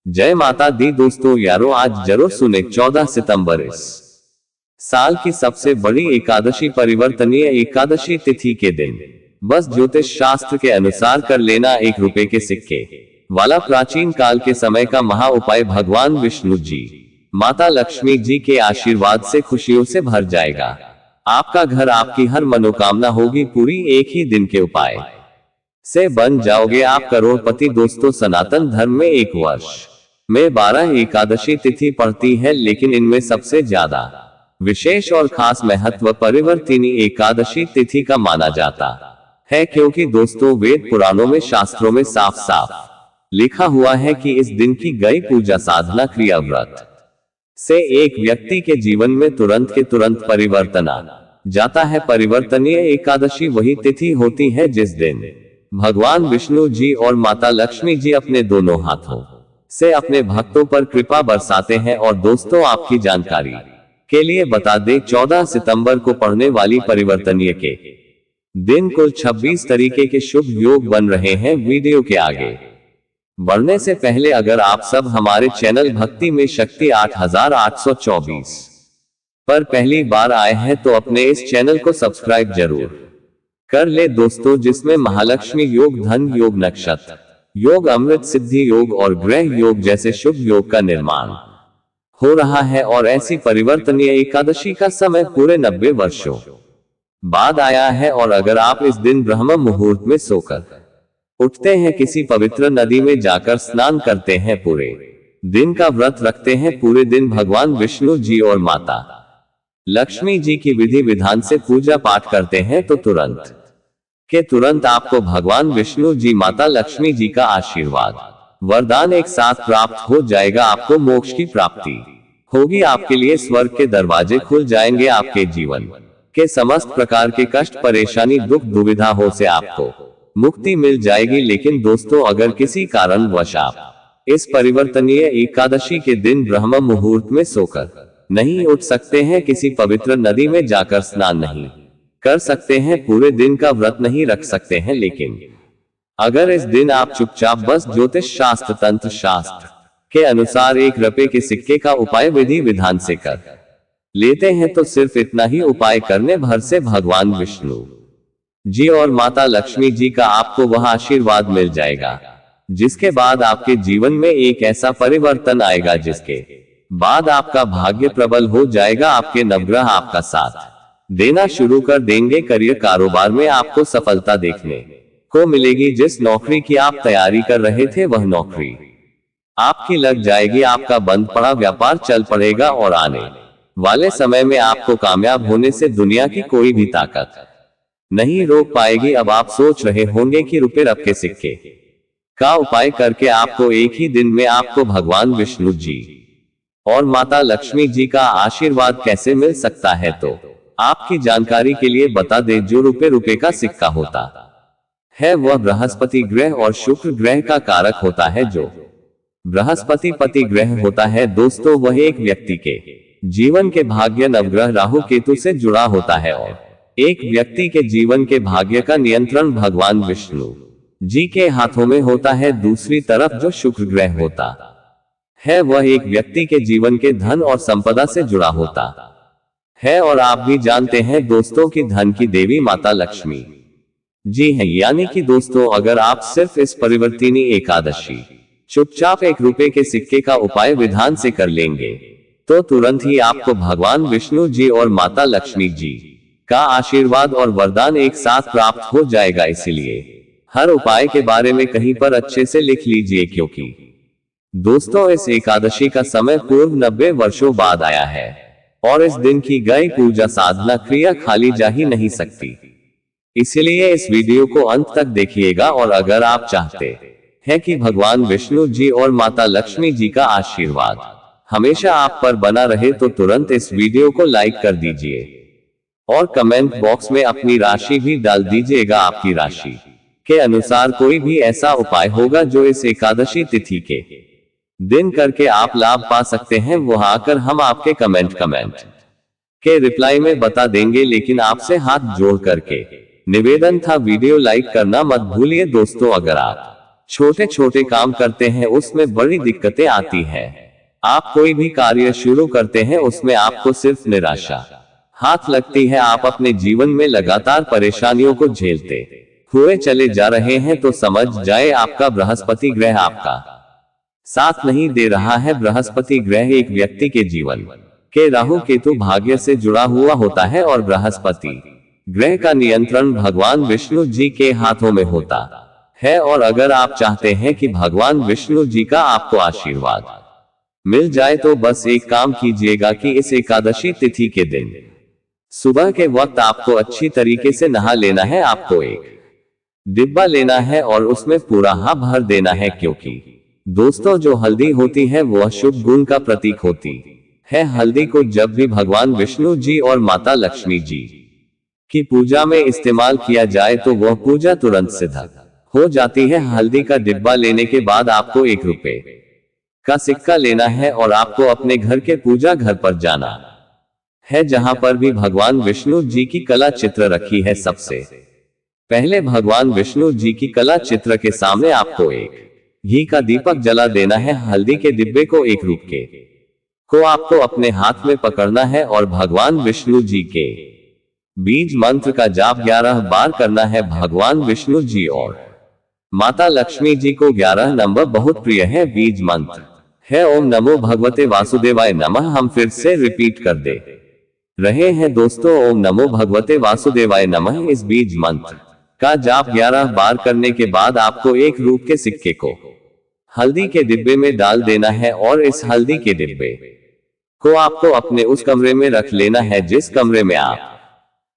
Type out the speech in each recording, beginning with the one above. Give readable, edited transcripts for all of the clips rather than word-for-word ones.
जय माता दी दोस्तों यारों, आज जरूर सुने 14 सितंबर इस साल की सबसे बड़ी एकादशी परिवर्तनीय एकादशी तिथि के दिन बस ज्योतिष शास्त्र के अनुसार कर लेना 1 रुपए के सिक्के वाला प्राचीन काल के समय का महा उपाय भगवान विष्णु जी माता लक्ष्मी जी के आशीर्वाद से खुशियों से भर जाएगा। आपका घर, आपकी हर मनोकामना होगी पूरी। एक ही दिन के उपाय से बन जाओगे आप करोड़पति। दोस्तों, सनातन धर्म में एक वर्ष में 12 एकादशी तिथि पड़ती है, लेकिन इनमें सबसे ज्यादा विशेष और खास महत्व परिवर्तिनी एकादशी तिथि का माना जाता है, क्योंकि दोस्तों वेद पुराणों में शास्त्रों में साफ साफ लिखा हुआ है कि इस दिन की गई पूजा साधना क्रिया व्रत से एक व्यक्ति के जीवन में तुरंत के तुरंत परिवर्तन आ जाता है। परिवर्तनीय एकादशी वही तिथि होती है जिस दिन भगवान विष्णु जी और माता लक्ष्मी जी अपने दोनों हाथों से अपने भक्तों पर कृपा बरसाते हैं। और दोस्तों, आपकी जानकारी के लिए बता दें, 14 सितंबर को पड़ने वाली परिवर्तनीय के दिन कुल 26 तरीके के शुभ योग बन रहे हैं। वीडियो के आगे बढ़ने से पहले अगर आप सब हमारे चैनल भक्ति में शक्ति 8824 पर पहली बार आए हैं तो अपने इस चैनल को सब्सक्राइब जरूर कर ले दोस्तों, जिसमें महालक्ष्मी योग, धन योग, नक्षत्र योग, अमृत सिद्धि योग और ग्रह योग जैसे शुभ योग का निर्माण हो रहा है। और ऐसी परिवर्तनीय एकादशी का समय पूरे 90 वर्षों बाद आया है। और अगर आप इस दिन ब्रह्म मुहूर्त में सोकर उठते हैं, किसी पवित्र नदी में जाकर स्नान करते हैं, पूरे दिन का व्रत रखते हैं, पूरे दिन भगवान विष्णु जी और माता लक्ष्मी जी की विधि विधान से पूजा पाठ करते हैं, तो तुरंत के तुरंत आपको भगवान विष्णु जी, माता लक्ष्मी जी का आशीर्वाद, वरदान एक साथ प्राप्त हो जाएगा। आपको मोक्ष की प्राप्ति होगी, आपके लिए स्वर्ग के दरवाजे खुल जाएंगे, आपके जीवन के समस्त प्रकार के कष्ट, परेशानी, दुख, दुविधा हो से आपको मुक्ति मिल जाएगी। लेकिन दोस्तों, अगर किसी कारणवश आप इस परिवर्तनीय एकादशी के दिन ब्रह्म मुहूर्त में सोकर नहीं उठ सकते हैं, किसी पवित्र नदी में जाकर स्नान नहीं कर सकते हैं, पूरे दिन का व्रत नहीं रख सकते हैं, लेकिन अगर इस दिन आप चुपचाप बस ज्योतिष शास्त्र, तंत्र शास्त्र के अनुसार 1 रुपए के सिक्के का उपाय विधि विधान से कर लेते हैं, तो सिर्फ इतना ही उपाय करने भर से भगवान विष्णु जी और माता लक्ष्मी जी का आपको वह आशीर्वाद मिल जाएगा, जिसके बाद आपके जीवन में एक ऐसा परिवर्तन आएगा जिसके बाद आपका भाग्य प्रबल हो जाएगा। आपके नवग्रह आपका साथ देना शुरू कर देंगे। करियर, कारोबार में आपको सफलता देखने को मिलेगी। जिस नौकरी की आप तैयारी कर रहे थे वह नौकरी आपकी लग जाएगी। आपका बंद पड़ा व्यापार चल पड़ेगा और आने वाले समय में आपको कामयाब होने से दुनिया की कोई भी ताकत नहीं रोक पाएगी। अब आप सोच रहे होंगे कि रुपए रख के सिक्के का उपाय करके आपको एक ही दिन में आपको भगवान विष्णु जी और माता लक्ष्मी जी का आशीर्वाद कैसे मिल सकता है, तो आपकी जानकारी के लिए बता दें, जो रुपए का सिक्का होता है वह बृहस्पति ग्रह और शुक्र ग्रह का कारक होता है। जो बृहस्पति पति ग्रह होता है दोस्तों, वह एक व्यक्ति के जीवन के भाग्य नवग्रह राहु केतु से जुड़ा होता है, और एक व्यक्ति के जीवन के भाग्य का नियंत्रण भगवान विष्णु जी के हाथों में होता है। दूसरी तरफ जो शुक्र ग्रह होता है वह एक व्यक्ति के जीवन के धन और संपदा से जुड़ा होता है। और आप भी जानते हैं दोस्तों कि धन की देवी माता लक्ष्मी जी है। यानी कि दोस्तों, अगर आप सिर्फ इस परिवर्तनीय एकादशी चुपचाप 1 रुपए के सिक्के का उपाय विधान से कर लेंगे, तो तुरंत ही आपको भगवान विष्णु जी और माता लक्ष्मी जी का आशीर्वाद और वरदान एक साथ प्राप्त हो जाएगा। इसलिए हर उपाय के बारे में कहीं पर अच्छे से लिख लीजिए, क्योंकि दोस्तों इस एकादशी का समय पूर्व 90 वर्षों बाद आया है, और इस दिन की गई पूजा साधना क्रिया खाली जा ही नहीं सकती। इसलिए इस वीडियो को अंत तक देखिएगा। और अगर आप चाहते हैं कि भगवान विष्णु जी और माता लक्ष्मी जी का आशीर्वाद हमेशा आप पर बना रहे, तो तुरंत इस वीडियो को लाइक कर दीजिए और कमेंट बॉक्स में अपनी राशि भी डाल दीजिएगा। आपकी राशि के अनुसार कोई भी ऐसा उपाय होगा जो इस एकादशी तिथि के दिन करके आप लाभ पा सकते हैं, वह आकर हम आपके कमेंट के रिप्लाई में बता देंगे। लेकिन आपसे हाथ जोड़ करके निवेदन था, वीडियो लाइक करना मत भूलिए दोस्तों। अगर आप छोटे छोटे काम करते हैं उसमें बड़ी दिक्कतें आती हैं। आप कोई भी कार्य शुरू करते हैं उसमें आपको सिर्फ निराशा हाथ लगती है। आप अपने जीवन में लगातार परेशानियों को झेलते हुए चले जा रहे हैं तो समझ जाए आपका बृहस्पति ग्रह आपका साथ नहीं दे रहा है। बृहस्पति ग्रह एक व्यक्ति के जीवन के राहु केतु भाग्य से जुड़ा हुआ होता है और बृहस्पति ग्रह का नियंत्रण भगवान विष्णु जी के हाथों में होता है। और अगर आप चाहते हैं कि भगवान विष्णु जी का आपको आशीर्वाद मिल जाए तो बस एक काम कीजिएगा कि इस एकादशी तिथि के दिन सुबह के वक्त आपको अच्छी तरीके से नहा लेना है। आपको एक डिब्बा लेना है और उसमें पूरा भर देना है, क्योंकि दोस्तों जो हल्दी होती है वह शुभ गुण का प्रतीक होती है। हल्दी को जब भी भगवान विष्णु जी और माता लक्ष्मी जी की पूजा में इस्तेमाल किया जाए तो वह पूजा तुरंत सिद्ध हो जाती है। हल्दी का डिब्बा लेने के बाद आपको ₹1 का सिक्का लेना है और आपको अपने घर के पूजा घर पर जाना है, जहां पर भी भगवान विष्णु जी की कला चित्र रखी है। सबसे पहले भगवान विष्णु जी की कला चित्र के सामने आपको एक घी का दीपक जला देना है। हल्दी के डिब्बे को ₹1 को आपको अपने हाथ में पकड़ना है और भगवान विष्णु जी के बीज मंत्र का जाप 11 बार करना है। भगवान विष्णु जी और माता लक्ष्मी जी को 11 नंबर बहुत प्रिय है। बीज मंत्र है ओम नमो भगवते वासुदेवाय नमः। हम फिर से रिपीट कर दे रहे हैं दोस्तों, ओम नमो भगवते वासुदेवाय नमः। इस बीज मंत्र का जाप 11 बार करने के बाद आपको ₹1 के सिक्के को हल्दी के डिब्बे में डाल देना है और इस हल्दी के डिब्बे को आपको अपने उस कमरे में रख लेना है जिस कमरे में आप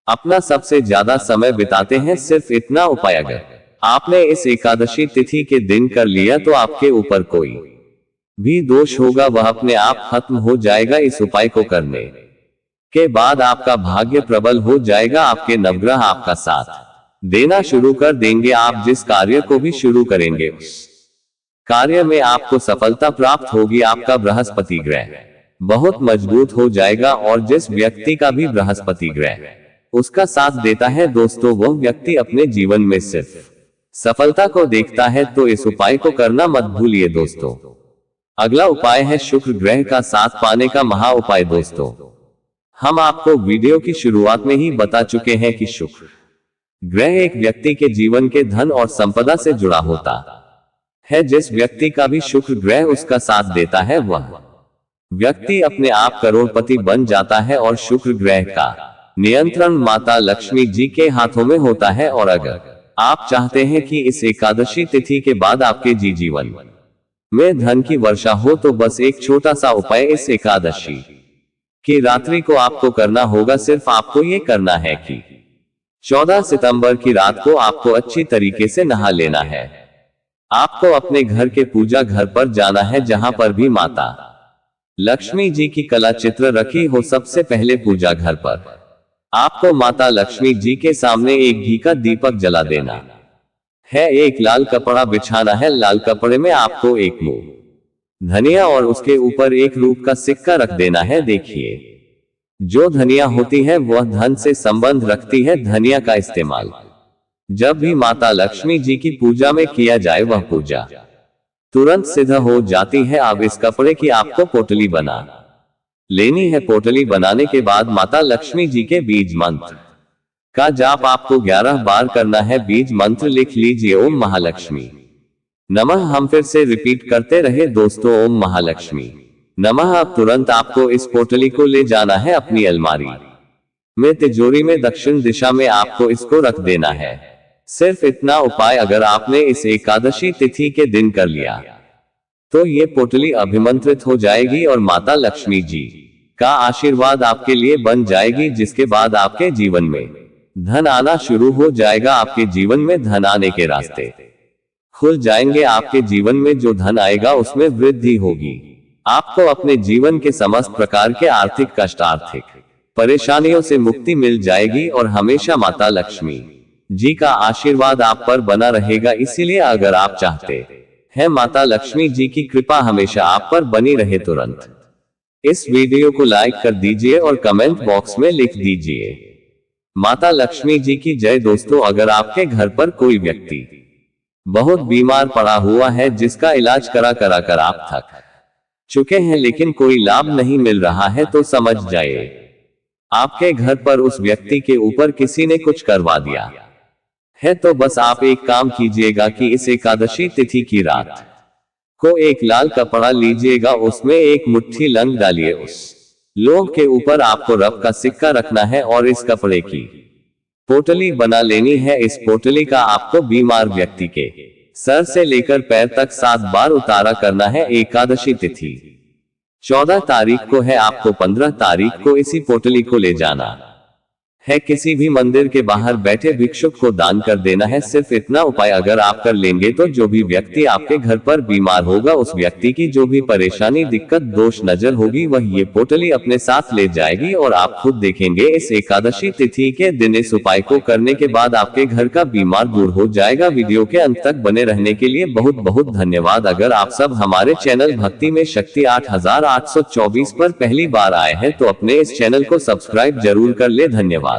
अपना सबसे ज्यादा समय बिताते हैं। सिर्फ इतना उपाय अगर आपने इस एकादशी तिथि के दिन कर लिया तो आपके ऊपर कोई भी दोष होगा वह अपने आप खत्म हो जाएगा। इस उपाय को करने के बाद आपका भाग्य प्रबल हो जाएगा। आपके नवग्रह आपका साथ देना शुरू कर देंगे। आप जिस कार्य को भी शुरू करेंगे उस कार्य में आपको सफलता प्राप्त होगी। आपका बृहस्पति ग्रह बहुत मजबूत हो जाएगा और जिस व्यक्ति का भी बृहस्पति ग्रह उसका साथ देता है दोस्तों, वह व्यक्ति अपने जीवन में सिर्फ सफलता को देखता है। तो इस उपाय को करना मत भूलिए दोस्तों। अगला उपाय है शुक्र ग्रह का साथ पाने का महा उपाय। दोस्तों हम आपको वीडियो की शुरुआत में ही बता चुके हैं कि शुक्र ग्रह एक व्यक्ति के जीवन के धन और संपदा से जुड़ा होता है। जिस व्यक्ति का भी शुक्र ग्रह उसका साथ देता है वह व्यक्ति अपने आप करोड़पति बन जाता है और शुक्र ग्रह का नियंत्रण माता लक्ष्मी जी के हाथों में होता है। और अगर आप चाहते हैं कि इस एकादशी तिथि के बाद आपके जीवन में धन की वर्षा हो तो बस एक छोटा सा उपाय इस एकादशी की रात्रि को आपको करना होगा। सिर्फ आपको ये करना है कि 14 सितंबर की रात को आपको अच्छी तरीके से नहा लेना है। आपको अपने घर के पूजा घर पर जाना है जहां पर भी माता लक्ष्मी जी की कला चित्र रखी हो। सबसे पहले पूजा घर पर आपको माता लक्ष्मी जी के सामने एक घी का दीपक जला देना है। एक लाल कपड़ा बिछाना है। लाल कपड़े में आपको एक मुंह धनिया और उसके ऊपर ₹1 का सिक्का रख देना है। देखिए जो धनिया होती है वह धन से संबंध रखती है। धनिया का इस्तेमाल जब भी माता लक्ष्मी जी की पूजा में किया जाए वह पूजा तुरंत सिद्ध हो जाती है। अब इस कपड़े की आपको पोटली बना लेनी है। पोटली बनाने के बाद माता लक्ष्मी जी के बीज मंत्र का जाप आपको 11 बार करना है। बीज मंत्र लिख लीजिए ओम महालक्ष्मी नमः। हम फिर से रिपीट करते रहे दोस्तों, ओम महालक्ष्मी नमः। अब तुरंत आपको इस पोटली को ले जाना है अपनी अलमारी में, तिजोरी में दक्षिण दिशा में आपको इसको रख देना है। सिर्फ इतना उपाय अगर आपने इस एकादशी तिथि के दिन कर लिया तो ये पोटली अभिमंत्रित हो जाएगी और माता लक्ष्मी जी का आशीर्वाद आपके लिए बन जाएगी, जिसके बाद आपके जीवन में धन आना शुरू हो जाएगा। आपके जीवन में धन आने के रास्ते खुल जाएंगे। आपके जीवन में जो धन आएगा उसमें वृद्धि होगी। आपको अपने जीवन के समस्त प्रकार के आर्थिक कष्ट, आर्थिक परेशानियों से मुक्ति मिल जाएगी और हमेशा माता लक्ष्मी जी का आशीर्वाद आप पर बना रहेगा। इसीलिए अगर आप चाहते हैं माता लक्ष्मी जी की कृपा हमेशा आप पर बनी रहे, तुरंत इस वीडियो को लाइक कर दीजिए और कमेंट बॉक्स में लिख दीजिए माता लक्ष्मी जी की जय। दोस्तों अगर आपके घर पर कोई व्यक्ति बहुत बीमार पड़ा हुआ है, जिसका इलाज करा करा कर आप थक चुके हैं, लेकिन कोई लाभ नहीं मिल रहा है, तो समझ जाइए आपके घर पर उस व्यक्ति के ऊपर किसी ने कुछ करवा दिया है। तो बस आप एक काम कीजिएगा कि इस एकादशी तिथि की रात को एक लाल कपड़ा लीजिएगा, उसमें एक मुट्ठी लौंग डालिए, उस लौंग के ऊपर आपको रब का सिक्का रखना है और इस कपड़े की पोटली बना लेनी है। इस पोटली का आपको बीमार व्यक्ति के सर से लेकर पैर तक 7 बार उतारा करना है। एकादशी तिथि 14 तारीख को है, आपको 15 तारीख को इसी पोटली को ले जाना है, किसी भी मंदिर के बाहर बैठे भिक्षुक को दान कर देना है। सिर्फ इतना उपाय अगर आप कर लेंगे तो जो भी व्यक्ति आपके घर पर बीमार होगा, उस व्यक्ति की जो भी परेशानी, दिक्कत, दोष नजर होगी, वह ये पोटली अपने साथ ले जाएगी और आप खुद देखेंगे इस एकादशी तिथि के दिन इस उपाय को करने के बाद आपके घर का बीमार दूर हो जाएगा। वीडियो के अंत तक बने रहने के लिए बहुत बहुत धन्यवाद। अगर आप सब हमारे चैनल भक्ति में शक्ति 8824 पर पहली बार आए हैं तो अपने इस चैनल को सब्सक्राइब जरूर कर ले। धन्यवाद।